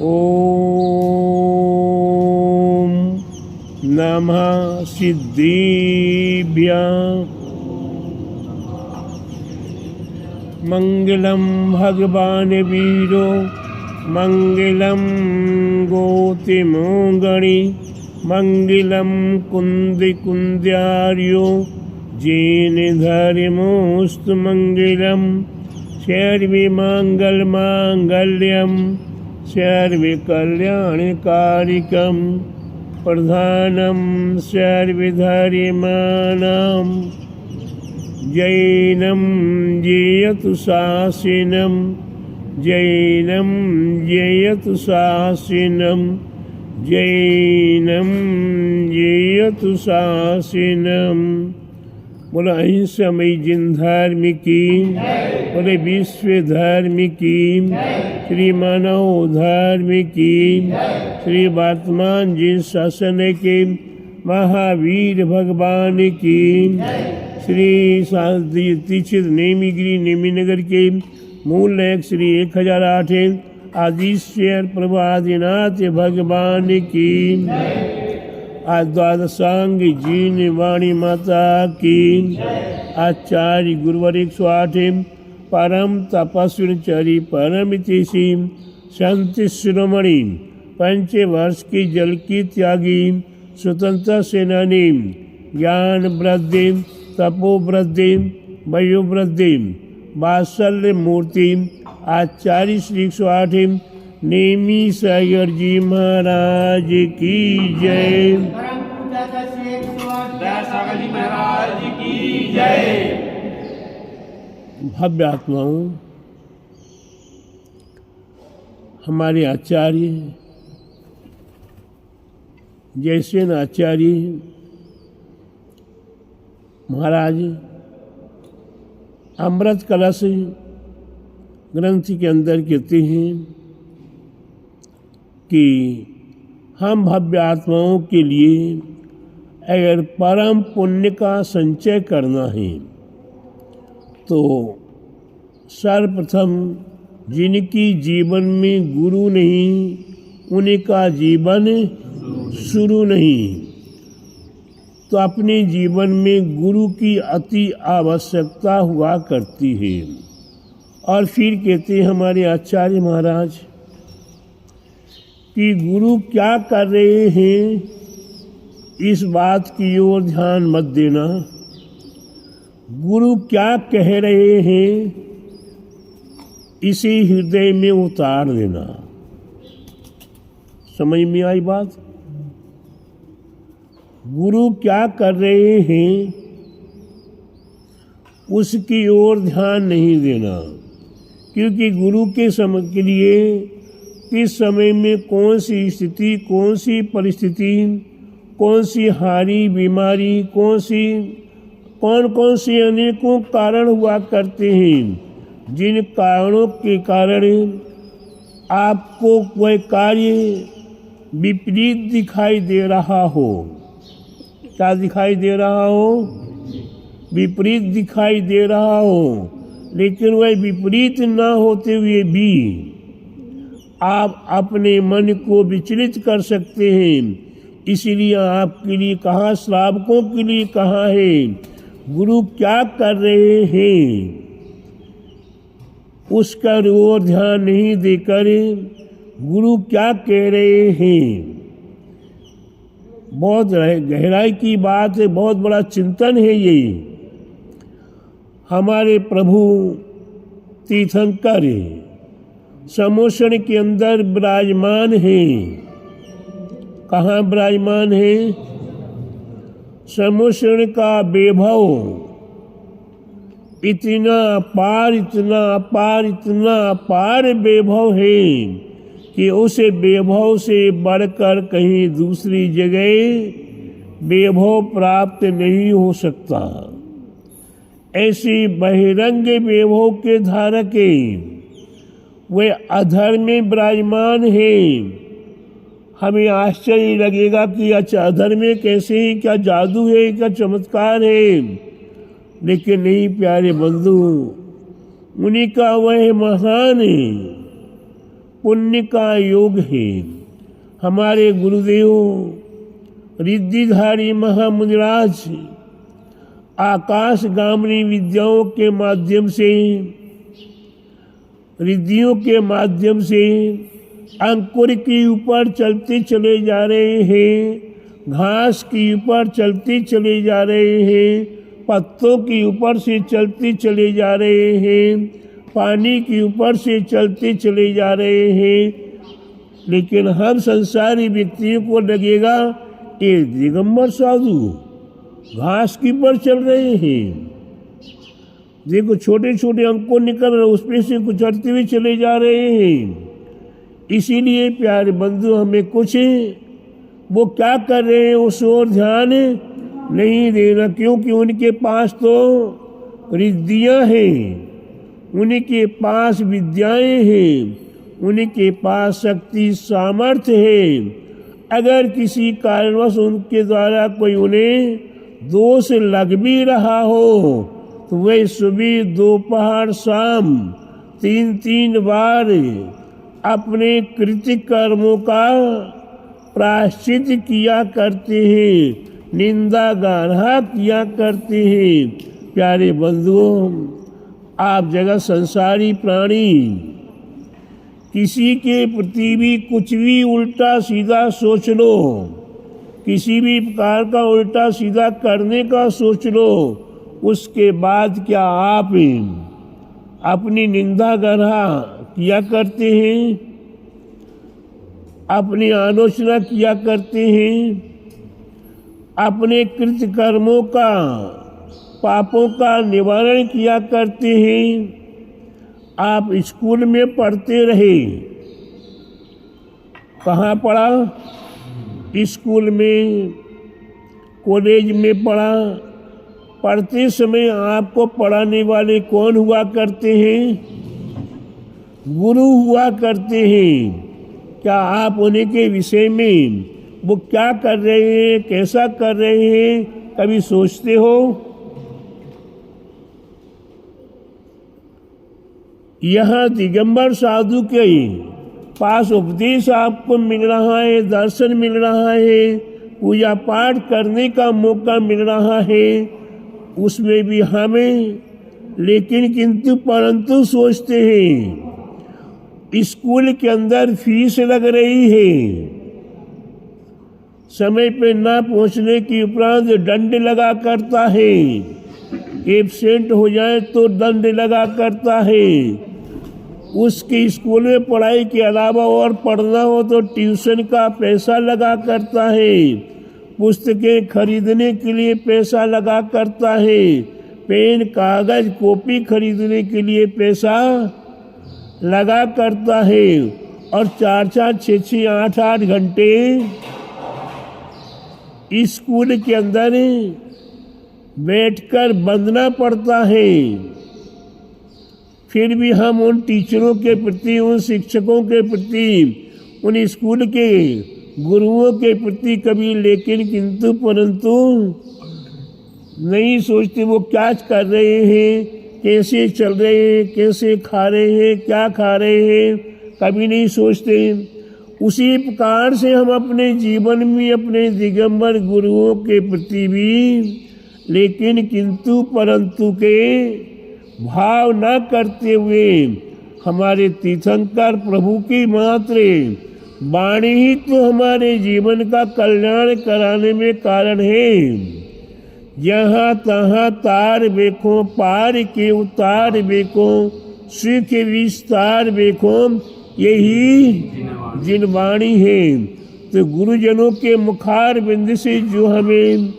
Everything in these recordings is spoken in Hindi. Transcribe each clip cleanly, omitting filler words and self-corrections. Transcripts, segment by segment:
ओम नमः सिद्धिभ्यां। मंगलम भगवान वीरो मंगलम गोतिमोगणी मंगलम कुंद्यार्यो जेन धर्मोस्तु मंगलम सर्वमंगल मांगल्यम सर्वकल्याणकारिकं प्रधानम सर्वधर्माणां जैनं जयतु शासिनं जैनं जयतु शासिनं जैनं जयतु शासिनं। बोला अहिंसामयी जिन धर्म की, बोले विश्व धर्म की, श्री मानव धर्म की, श्री वर्तमान जिन शासन के महावीर भगवान की, श्री दीक्षित नेमीगिरी नेमीनगर के मूल नायक श्री 1008 आदिश्वर प्रभु आदिनाथ भगवान की, आज द्वादशांग जीन वाणी माता की, आचार्य गुरुवर 108 परम तपस्विनचरी परमितिशी संत शिरोमणि 5 वर्ष की जल की त्यागी स्वतंत्रता सेनानी ज्ञान वृद्धि तपो वृद्धि वयो वृद्धि वात्सल्य मूर्ति आचार्य श्री 108 नेमी सागर जी महाराज की जय। महाराज की जय। भव्य आत्माओं, हमारे आचार्य जैसे न आचार्य महाराज अमृत कलश ग्रंथ के अंदर कहते हैं कि हम भव्य आत्माओं के लिए अगर परम पुण्य का संचय करना है तो सर्वप्रथम जिनकी जीवन में गुरु नहीं उनका जीवन शुरू नहीं, तो अपने जीवन में गुरु की अति आवश्यकता हुआ करती है। और फिर कहते हैं हमारे आचार्य महाराज कि गुरु क्या कर रहे हैं इस बात की ओर ध्यान मत देना, गुरु क्या कह रहे हैं इसे हृदय में उतार देना। समझ में आई बात? गुरु क्या कर रहे हैं उसकी ओर ध्यान नहीं देना, क्योंकि गुरु के समय के लिए किस समय में कौन सी स्थिति, कौन सी परिस्थिति, कौन सी हानि बीमारी, कौन कौन से अनेकों कारण हुआ करते हैं, जिन कारणों के कारण आपको कोई कार्य विपरीत दिखाई दे रहा हो। क्या दिखाई दे रहा हो? विपरीत दिखाई दे रहा हो, लेकिन वह विपरीत ना होते हुए भी आप अपने मन को विचलित कर सकते हैं। इसलिए आपके लिए कहा, श्रावकों के लिए कहा है, गुरु क्या कर रहे हैं उसका ओर ध्यान नहीं देकर गुरु क्या कह रहे हैं। बहुत गहराई की बात है, बहुत बड़ा चिंतन है ये। हमारे प्रभु तीर्थंकर समोषण के अंदर विराजमान हैं। कहाँ विराजमान है? समोषण का वैभव इतना अपार, इतना अपार, इतना अपार वैभव है कि उसे वैभव से बढ़कर कहीं दूसरी जगह वैभव प्राप्त नहीं हो सकता। ऐसी बहिरंग वैभव के धारक वे अधर्म में विराजमान हैं। हमें आश्चर्य लगेगा कि अच्छा अधर्म में कैसे ही, क्या जादू है, क्या चमत्कार है। लेकिन नहीं प्यारे बंधु, उन्हीं का वह महान पुण्य का योग है। हमारे गुरुदेव रिद्धिधारी महामुनिराज आकाशगामी विद्याओं के माध्यम से, रिद्धियों के माध्यम से अंकुर के ऊपर चलते चले जा रहे हैं, घास के ऊपर चलते चले जा रहे हैं, पत्तों के ऊपर से चलते चले जा रहे हैं, पानी के ऊपर से चलते चले जा रहे हैं। लेकिन हम संसारी व्यक्तियों को लगेगा ये दिगंबर साधु घास के ऊपर चल रहे हैं। देखो छोटे छोटे अंकुर निकल रहे, उसमें से गुजरते हुए चले जा रहे हैं। इसीलिए प्यारे बंधु, हमें कुछ वो क्या कर रहे हैं उस ओर ध्यान नहीं देना, क्योंकि उनके पास तो रिद्धियाँ हैं, उनके पास विद्याएं हैं, उनके पास शक्ति सामर्थ्य है। अगर किसी कारणवश उनके द्वारा कोई उन्हें दोष लग भी रहा हो तो वह सुबह दोपहर शाम 3-3 बार अपने कृत्य कर्मों का प्रायश्चित किया करते हैं, निंदा गाढ़ा किया करते हैं। प्यारे बंधुओं, आप जगत संसारी प्राणी किसी के प्रति भी कुछ भी उल्टा सीधा सोच लो, किसी भी प्रकार का उल्टा सीधा करने का सोच लो, उसके बाद क्या आप अपनी निंदा गढ़ा किया करते हैं, अपनी आलोचना किया करते हैं, अपने कृत्य कर्मों का, पापों का निवारण किया करते हैं। आप स्कूल में पढ़ते रहे, कहाँ पढ़ा? स्कूल में, कॉलेज में पढ़ा। पढ़ते समय आपको पढ़ाने वाले कौन हुआ करते हैं? गुरु हुआ करते हैं। क्या आप उन्हीं के विषय में वो क्या कर रहे हैं, कैसा कर रहे हैं, कभी सोचते हो? यहाँ दिगंबर साधु के पास उपदेश आपको मिल रहा है, दर्शन मिल रहा है, पूजा पाठ करने का मौका मिल रहा है, उसमें भी हमें लेकिन किंतु परंतु सोचते हैं स्कूल के अंदर फीस लग रही है, समय पे ना पहुंचने के उपरांत दंड लगा करता है, एब्सेंट हो जाए तो दंड लगा करता है। उसके स्कूल में पढ़ाई के अलावा और पढ़ना हो तो ट्यूशन का पैसा लगा करता है, पुस्तकें खरीदने के लिए पैसा लगा करता है, पेन कागज कॉपी खरीदने के लिए पैसा लगा करता है, और 4-4, 6-6, 8-8 घंटे स्कूल के अंदर बैठकर बंधना पड़ता है। फिर भी हम उन टीचरों के प्रति, उन शिक्षकों के प्रति, उन स्कूल के गुरुओं के प्रति कभी लेकिन किंतु परंतु नहीं सोचते वो क्या कर रहे हैं, कैसे चल रहे हैं, कैसे खा रहे हैं, क्या खा रहे हैं, कभी नहीं सोचते। उसी प्रकार से हम अपने जीवन में अपने दिगंबर गुरुओं के प्रति भी लेकिन किंतु परंतु के भाव न करते हुए हमारे तीर्थंकर प्रभु की मात्र वाणी ही तो हमारे जीवन का कल्याण कराने में कारण है। जहाँ तहाँ तार देखो, पार के उतार देखो, सुख विस्तार देखो, यही जिनवाणी है। तो गुरुजनों के मुखार बिंद से जो हमें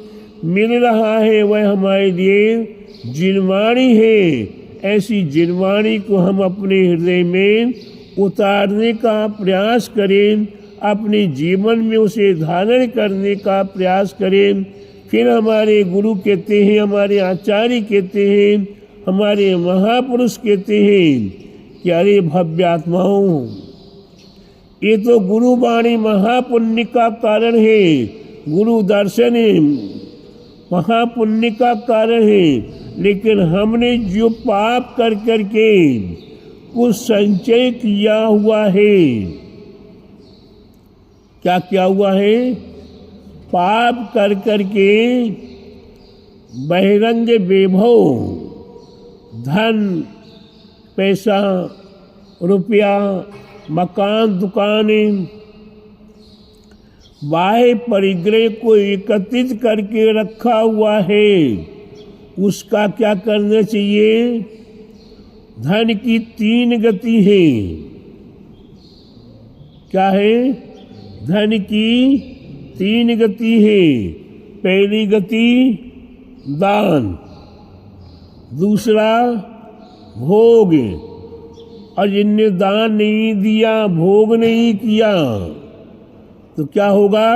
मिल रहा है वह हमारे लिए जिनवाणी है। ऐसी जिनवाणी को हम अपने हृदय में उतारने का प्रयास करें, अपने जीवन में उसे धारण करने का प्रयास करें। फिर हमारे गुरु कहते हैं, हमारे आचार्य कहते हैं, हमारे महापुरुष कहते हैं कि अरे भव्य आत्माओं, ये तो गुरु वाणी महापुण्य का कारण है, गुरु दर्शन महापुण्य का कारण है। लेकिन हमने जो पाप कर करके कुछ संचय किया हुआ है, क्या किया हुआ है? पाप कर करके बहिरंग वैभव, धन, पैसा, रुपया, मकान, दुकानें, बाह्य परिग्रह को एकत्रित करके रखा हुआ है, उसका क्या करना चाहिए? धन की 3 गति है। क्या है? धन की 3 गति है। पहली गति दान, दूसरा भोग, और जिनने दान नहीं दिया, भोग नहीं किया, तो क्या होगा?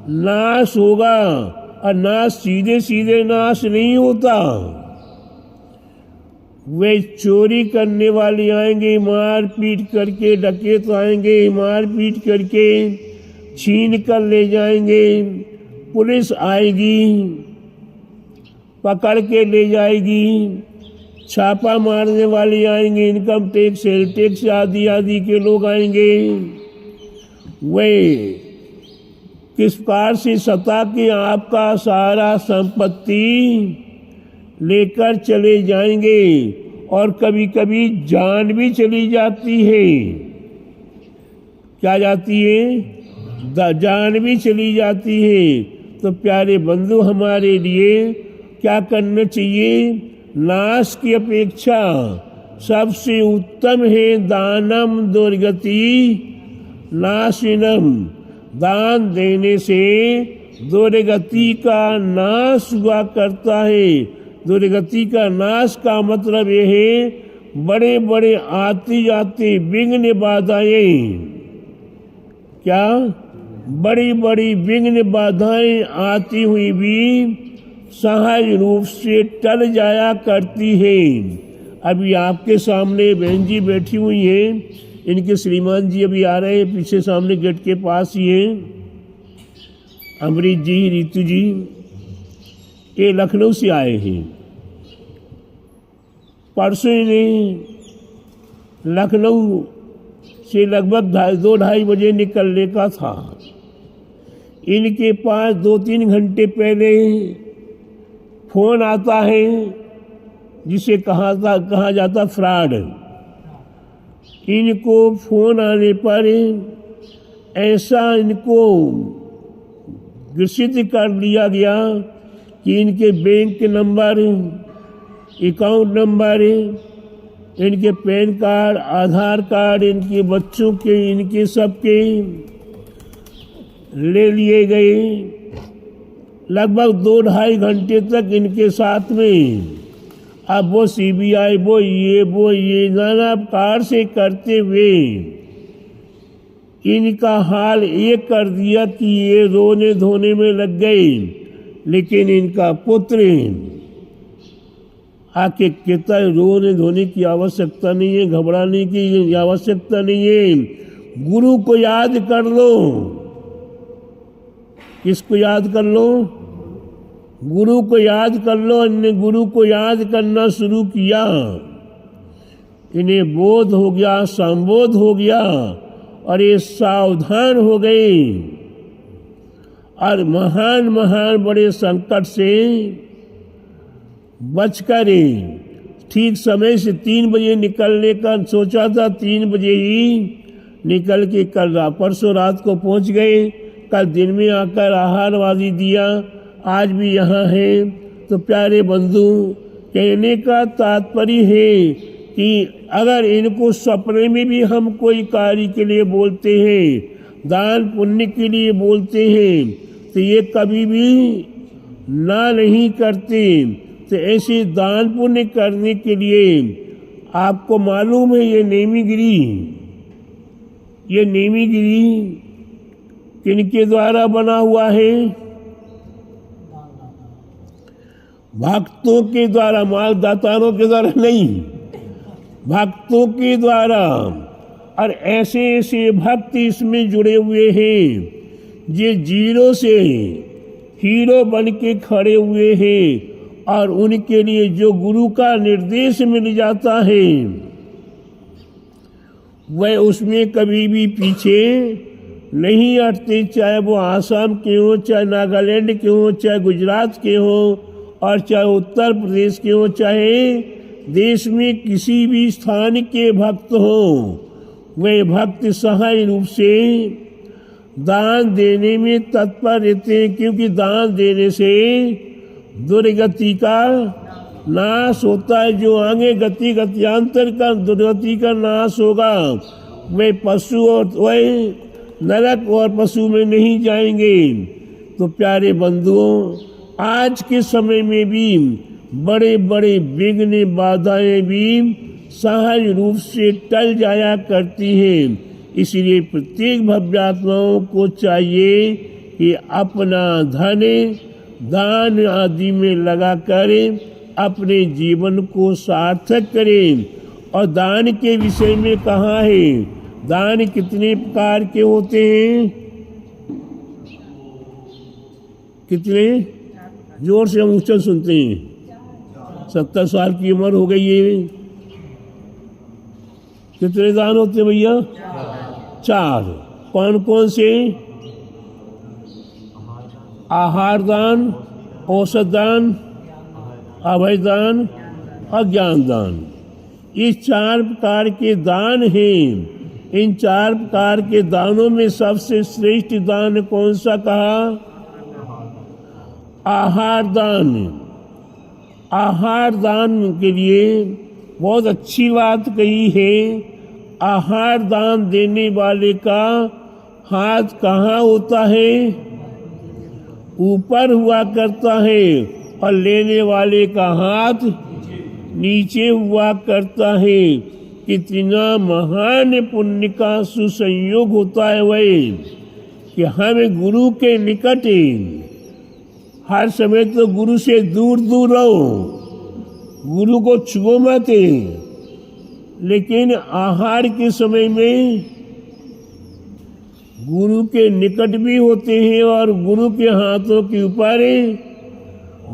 नाश होगा। और नाश सीधे सीधे नाश नहीं होता। वे चोरी करने वाले आएंगे, मार पीट करके, डकैत आएंगे, मार पीट करके छीन कर ले जाएंगे, पुलिस आएगी, पकड़ के ले जाएगी, छापा मारने वाले आएंगे, इनकम टैक्स, सेल टैक्स आदि आदि के लोग आएंगे। वे किस प्रकार से सता के आपका सारा संपत्ति लेकर चले जाएंगे, और कभी कभी जान भी चली जाती है। क्या जाती है? जान भी चली जाती है। तो प्यारे बंधु, हमारे लिए क्या करना चाहिए? नाश की अपेक्षा सबसे उत्तम है दानम दुर्गति नाशिनम। दान देने से दुर्गति का नाश हुआ करता है। दुर्गति का नाश का मतलब यह है, बड़े बड़े आती जाती विघ्न बाधाएं, क्या? बड़ी बड़ी विघ्न बाधाएं आती हुई भी सहज रूप से टल जाया करती है। अभी आपके सामने बहन जी बैठी हुई हैं, इनके श्रीमान जी अभी आ रहे हैं, पीछे सामने गेट के पास ही हैं, अमृत जी, रीतू जी, ये लखनऊ से आए हैं। परसों इन्हें लखनऊ से लगभग 2-2:30 बजे निकलने का था। इनके पास 2-3 घंटे पहले फोन आता है, जिसे कहा जाता फ्रॉड। इनको फोन आने पर ऐसा इनको ग्रसित कर लिया गया कि इनके बैंक के नंबर, अकाउंट नंबर, इनके पैन कार्ड, आधार कार्ड, इनके बच्चों के, इनके सबके ले लिए गए। लगभग 2-2.5 घंटे तक इनके साथ में अब वो सीबीआई, वो ये नाना प्रकार से करते हुए इनका हाल ये कर दिया कि ये रोने धोने में लग गए। लेकिन इनका पुत्र आके कहता है, रोने धोने की आवश्यकता नहीं है, घबराने की आवश्यकता नहीं है, गुरु को याद कर लो। किसको याद कर लो? गुरु को याद कर लो। इन्हें गुरु को याद करना शुरू किया, इन्हें बोध हो गया, संबोध हो गया, और ये सावधान हो गए, और महान महान बड़े संकट से बचकर ठीक समय से 3 बजे निकलने का सोचा था। 3 बजे ही निकल के कल परसों रात को पहुंच गए। कल दिन में आकर आहारवादी दिया, आज भी यहाँ है। तो प्यारे बंधु, कहने का तात्पर्य है कि अगर इनको सपने में भी हम कोई कार्य के लिए बोलते हैं, दान पुण्य के लिए बोलते हैं, तो ये कभी भी ना नहीं करते। तो ऐसे दान पुण्य करने के लिए आपको मालूम है, ये नेमीगिरी किनके द्वारा बना हुआ है? भक्तों के द्वारा, मालदातारों के द्वारा नहीं, भक्तों के द्वारा। और ऐसे ऐसे भक्त इसमें जुड़े हुए हैं, ये जीरो से हीरो बन के खड़े हुए हैं, और उनके लिए जो गुरु का निर्देश मिल जाता है वह उसमें कभी भी पीछे नहीं हटते, चाहे वो आसाम के हो, चाहे नागालैंड के हो, चाहे गुजरात के हो, और चाहे उत्तर प्रदेश के हो, चाहे देश में किसी भी स्थान के भक्त हो, वे भक्त सहाय रूप से दान देने में तत्पर रहते हैं, क्योंकि दान देने से दुर्गति का नाश होता है। जो आगे गत्यांतर का दुर्गति का नाश होगा वे पशु और वह नरक और पशु में नहीं जाएंगे। तो प्यारे बंधुओं, आज के समय में भी बड़े बड़े विघ्न बाधाएं भी सहज रूप से टल जाया करती हैं। इसलिए प्रत्येक भव्यात्माओं को चाहिए कि अपना धन दान आदि में लगा कर अपने जीवन को सार्थक करें। और दान के विषय में कहा है, दान कितने प्रकार के होते हैं? कितने? जोर से हम उच्चारण सुनते हैं। 70 साल की उम्र हो गई है। कितने दान होते हैं भैया? 4। कौन कौन से? आहार दान, औषध दान, अभय दान और ज्ञान दान। ये 4 प्रकार के दान हैं। इन 4 प्रकार के दानों में सबसे श्रेष्ठ दान कौन सा कहा? आहार दान। आहार दान के लिए बहुत अच्छी बात कही है। आहार दान देने वाले का हाथ कहाँ होता है? ऊपर हुआ करता है, और लेने वाले का हाथ नीचे हुआ करता है। कितना महान पुण्य का सुसंयोग होता है वह कि हम गुरु के निकट हर समय तो गुरु से दूर दूर रहो, गुरु को छुओ मत, लेकिन आहार के समय में गुरु के निकट भी होते हैं। और गुरु के हाथों के ऊपर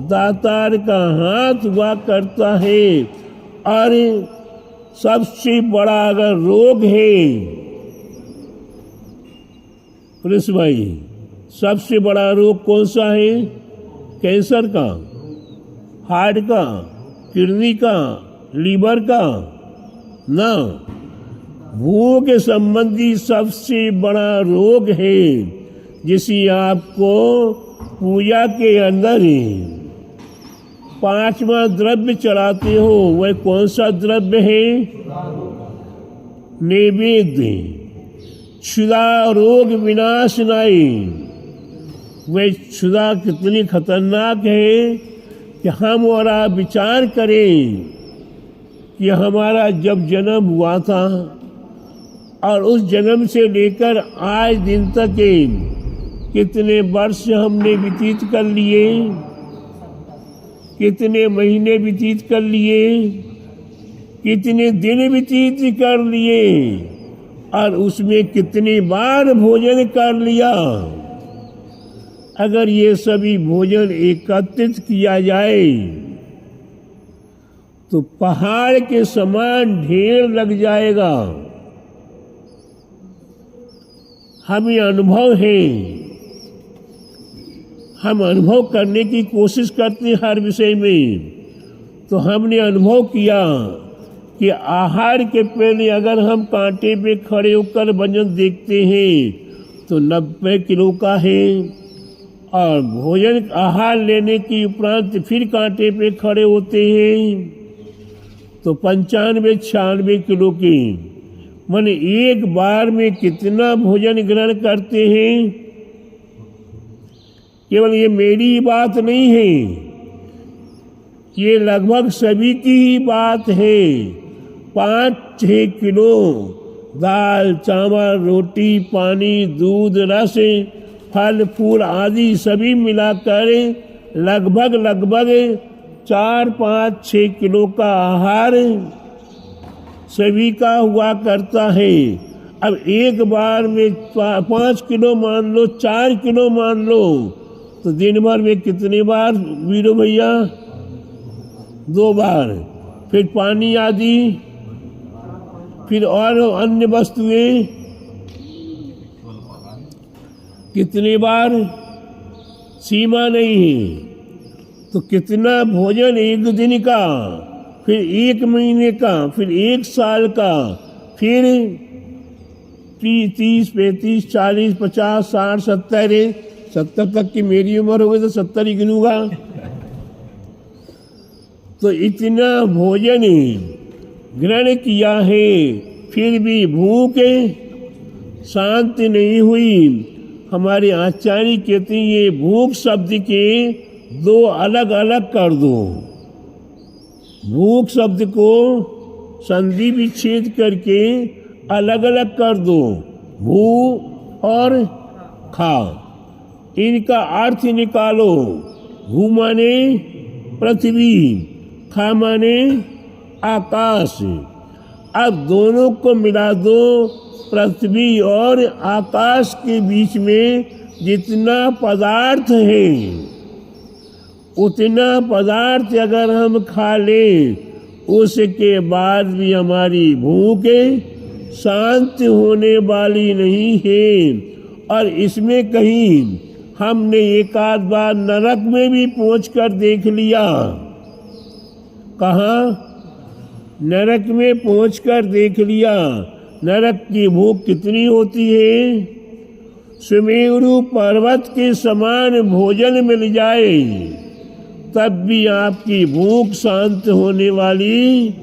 दातार का हाथ हुआ करता है। और सबसे बड़ा अगर रोग है प्रिंस भाई, सबसे बड़ा रोग कौन सा है? कैंसर का, हार्ट का, किडनी का, लीवर का ना, भूख के संबंधी सबसे बड़ा रोग है। जिसे आपको पूजा के अंदर 5वां द्रव्य चढ़ाते हो, वह कौन सा द्रव्य है? नैवेद्य। क्षुधा रोग विनाशनाई। वह क्षुधा कितनी खतरनाक है कि हम और आप विचार करें कि हमारा जब जन्म हुआ था और उस जन्म से लेकर आज दिन तक कितने वर्ष हमने व्यतीत कर लिए, कितने महीने व्यतीत कर लिए, कितने दिन व्यतीत कर लिए, और उसमें कितनी बार भोजन कर लिया। अगर ये सभी भोजन एकत्रित किया जाए तो पहाड़ के समान ढेर लग जाएगा। हमें अनुभव है, हम अनुभव करने की कोशिश करते हैं हर विषय में। तो हमने अनुभव किया कि आहार के पहले अगर हम कांटे पे खड़े होकर वजन देखते हैं तो 90 किलो का है, और भोजन आहार लेने के उपरांत फिर कांटे पे खड़े होते हैं तो 95-96 किलो के। माने एक बार में कितना भोजन ग्रहण करते हैं। केवल ये मेरी बात नहीं है, ये लगभग सभी की ही बात है। 5-6 किलो दाल, चावल, रोटी, पानी, दूध, रस, फल फूल आदि सभी मिलाकर लगभग 4-5-6 किलो का आहार सभी का हुआ करता है। अब एक बार में 5 किलो मान लो, 4 किलो मान लो, तो दिन भर में कितनी बार वीरो भैया? 2 बार, फिर पानी आदि, फिर और अन्य वस्तुएं कितने बार, सीमा नहीं है। तो कितना भोजन 1 दिन का, फिर 1 महीने का, फिर 1 साल का, फिर 30, 35, 40, 50, 60, 70 तक की मेरी उम्र हो गई तो 70 ही गिनूंगा। तो इतना भोजन ग्रहण किया है, फिर भी भूख शांत नहीं हुई। हमारे आचार्य कहते हैं ये भूख शब्द के 2 अलग अलग कर दो। भूख शब्द को संधि विच्छेद करके अलग अलग कर दो। भू और खा, इनका अर्थ निकालो। भू माने पृथ्वी, खा माने आकाश। अब दोनों को मिला दो। पृथ्वी और आकाश के बीच में जितना पदार्थ है, उतना पदार्थ अगर हम खा लें, उसके बाद भी हमारी भूख शांत होने वाली नहीं है। और इसमें कहीं हमने 1 आध बार नरक में भी पहुंच कर देख लिया। कहाँ? नरक में पहुंच कर देख लिया। नरक की भूख कितनी होती है? सुमेरु पर्वत के समान भोजन मिल जाए तब भी आपकी भूख शांत होने वाली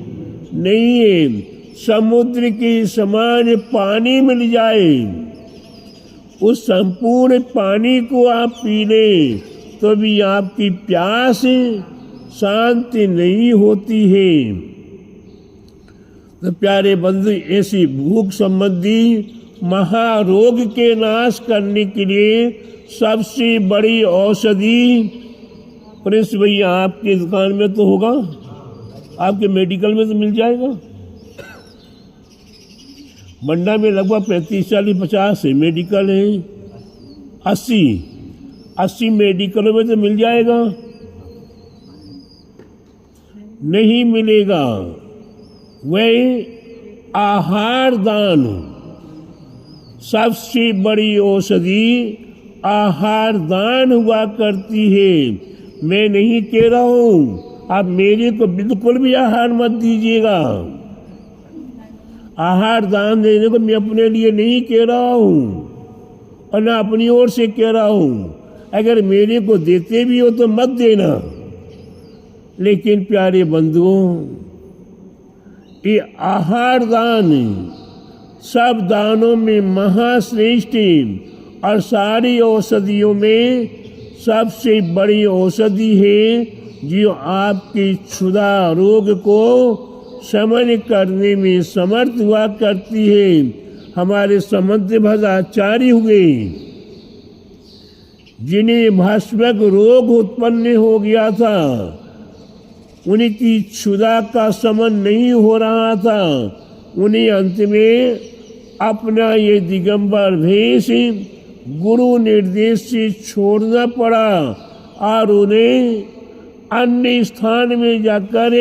नहीं है। समुद्र के समान पानी मिल जाए, उस संपूर्ण पानी को आप पी लें तो भी आपकी प्यास शांत नहीं होती है। तो प्यारे बंधु, ऐसी भूख संबंधी महारोग के नाश करने के लिए सबसे बड़ी औषधि, प्रिंस भैया आपकी दुकान में तो होगा, आपके मेडिकल में तो मिल जाएगा। मंडा में लगभग 35, 40, 50 मेडिकल है। 80 मेडिकलों में तो मिल जाएगा। नहीं मिलेगा। वह आहार दान, सबसे बड़ी औषधि आहार दान हुआ करती है। मैं नहीं कह रहा हूं आप मेरे को बिल्कुल भी आहार मत दीजिएगा। आहार दान देने को मैं अपने लिए नहीं कह रहा हूं और ना अपनी ओर से कह रहा हूं। अगर मेरे को देते भी हो तो मत देना। लेकिन प्यारे बंधुओं, ये आहार दान सब दानों में महाश्रेष्ठ और सारी औषधियों में सबसे बड़ी औषधि है, जो आपके क्षुधा रोग को शमन करने में समर्थ हुआ करती है। हमारे समंतभद्र आचार्य हुए, जिन्हें भस्मक रोग उत्पन्न हो गया था, उनकी क्षुधा का शमन नहीं हो रहा था। उन्हें अंत में अपना ये दिगंबर भेष गुरु निर्देश से छोड़ना पड़ा और उन्हें अन्य स्थान में जाकर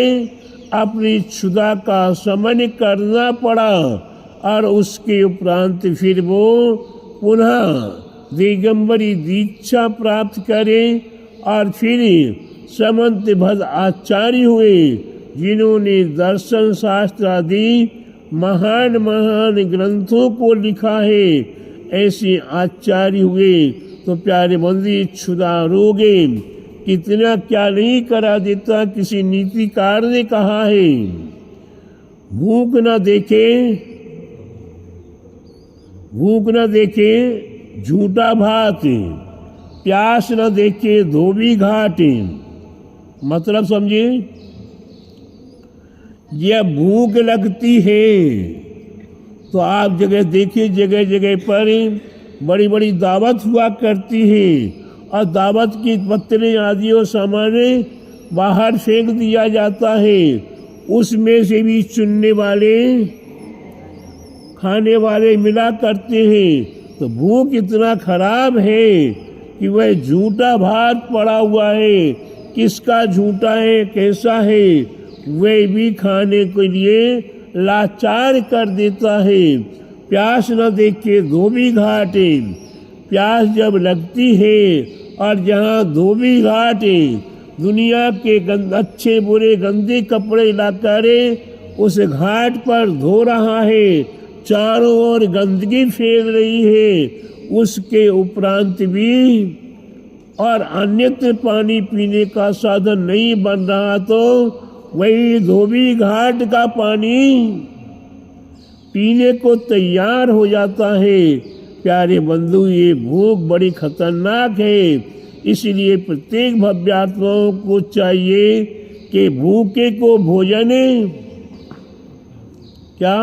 अपनी क्षुधा का शमन करना पड़ा। और उसके उपरांत फिर वो पुनः दिगंबरी दीक्षा प्राप्त करें और फिर समंतभद्र आचार्य हुए, जिन्होंने दर्शन शास्त्र आदि महान महान ग्रंथों को लिखा है। ऐसे आचार्य हुए। तो प्यारे बंदी, क्षुधा रोगे कितना क्या नहीं करा देता। किसी नीतिकार ने कहा है, भूख न देखे झूठा भात, प्यास न देखे धोबी घाट। मतलब समझे, यह भूख लगती है तो आप जगह देखिए, जगह जगह पर बड़ी बड़ी दावत हुआ करती है और दावत की पत्रे आदि और सामान बाहर फेंक दिया जाता है। उसमें से भी चुनने वाले खाने वाले मिला करते हैं। तो भूख इतना खराब है कि वह झूठा भात पड़ा हुआ है, किसका झूठा है, कैसा है, वह भी खाने के लिए लाचार कर देता है। प्यास न देखे धोबी घाट है, प्यास जब लगती है और जहाँ धोबी घाट है, दुनिया के अच्छे बुरे गंदे कपड़े लाकर उस घाट पर धो रहा है, चारों ओर गंदगी फैल रही है, उसके उपरांत भी और अन्यत्र पानी पीने का साधन नहीं बन रहा, तो वही धोबी घाट का पानी पीने को तैयार हो जाता है। प्यारे बंधु, ये भूख बड़ी खतरनाक है, इसलिए प्रत्येक भव्यात्माओं को चाहिए कि भूखे को भोजन, क्या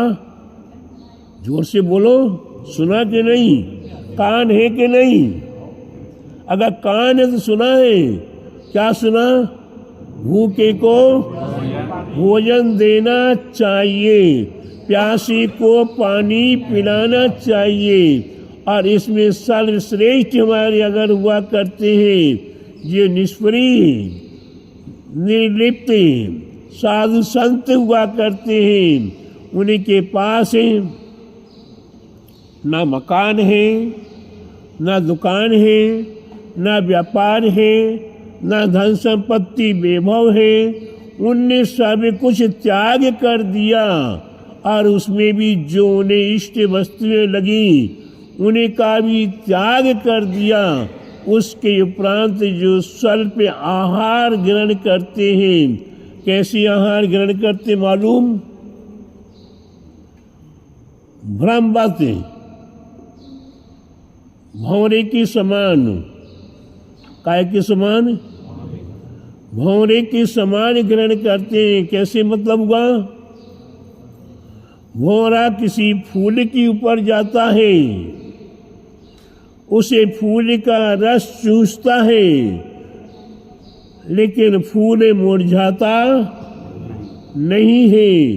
जोर से बोलो, सुना कि नहीं, कान है कि नहीं? अगर कान है तो सुना है, क्या सुना? भूखे को भोजन देना चाहिए, प्यासी को पानी पिलाना चाहिए, और इसमें सर्वश्रेष्ठ हमारे अगर हुआ करते हैं, जो निष्प्रिय निर्लिप्त साधु संत हुआ करते हैं, उन्हीं के पास ना मकान है, ना दुकान है, ना व्यापार है, ना धन संपत्ति वैभव है, उनने सब कुछ त्याग कर दिया, और उसमें भी जो उन्हें इष्ट वस्तुएं लगी उन्हें का भी त्याग कर दिया। उसके उपरांत जो स्वल्प आहार ग्रहण करते हैं, कैसे आहार ग्रहण करते मालूम? भ्रम बातें, भौरे के समान, काय के समान, भौरे के समान ग्रहण करते हैं। कैसे मतलब हुआ? भौरा किसी फूल के ऊपर जाता है, उसे फूल का रस चूसता है, लेकिन फूल मुरझाता नहीं है।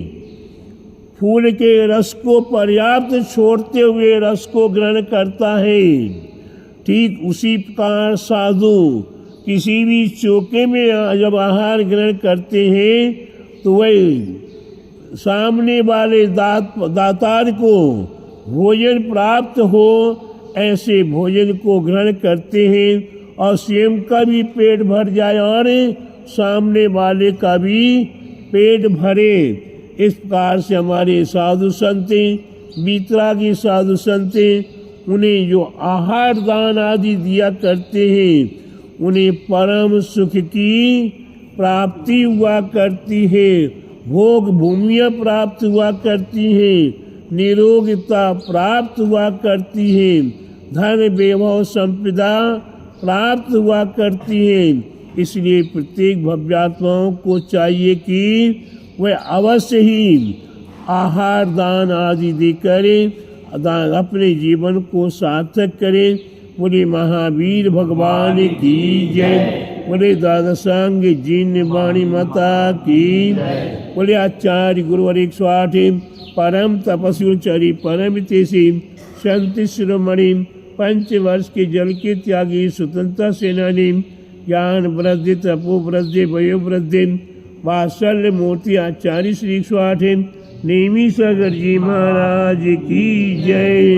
फूल के रस को पर्याप्त छोड़ते हुए रस को ग्रहण करता है। ठीक उसी प्रकार साधु किसी भी चौके में जब आहार ग्रहण करते हैं, तो वह सामने वाले दातार को भोजन प्राप्त हो, ऐसे भोजन को ग्रहण करते हैं, और स्वयं का भी पेट भर जाए और सामने वाले का भी पेट भरे। इस प्रकार से हमारे साधु संत, बीतरागी साधु संत, उन्हें जो आहार दान आदि दिया करते हैं, उन्हें परम सुख की प्राप्ति हुआ करती है, भोग भूमियाँ प्राप्त हुआ करती हैं, निरोगता प्राप्त हुआ करती है, धन वैभव संपदा प्राप्त हुआ करती है। इसलिए प्रत्येक भव्यात्माओं को चाहिए कि वह अवश्य ही आहार दान आदि देकर अपने जीवन को सार्थक करें। बोले महावीर भगवान की जय, बोले दादासांग जीन वाणी माता की, बोले आचार्य गुरुवर 108 परम तपस्वी परम तेसी संत शिरोमणि 5 वर्ष के जल के त्यागी स्वतंत्रता सेनानी, ज्ञान वृद्धि तपो वृद्धि वयो वृद्धि वात्सल्य मूर्ति आचार्य श्री 108 नेमी सागर जी महाराज की जय।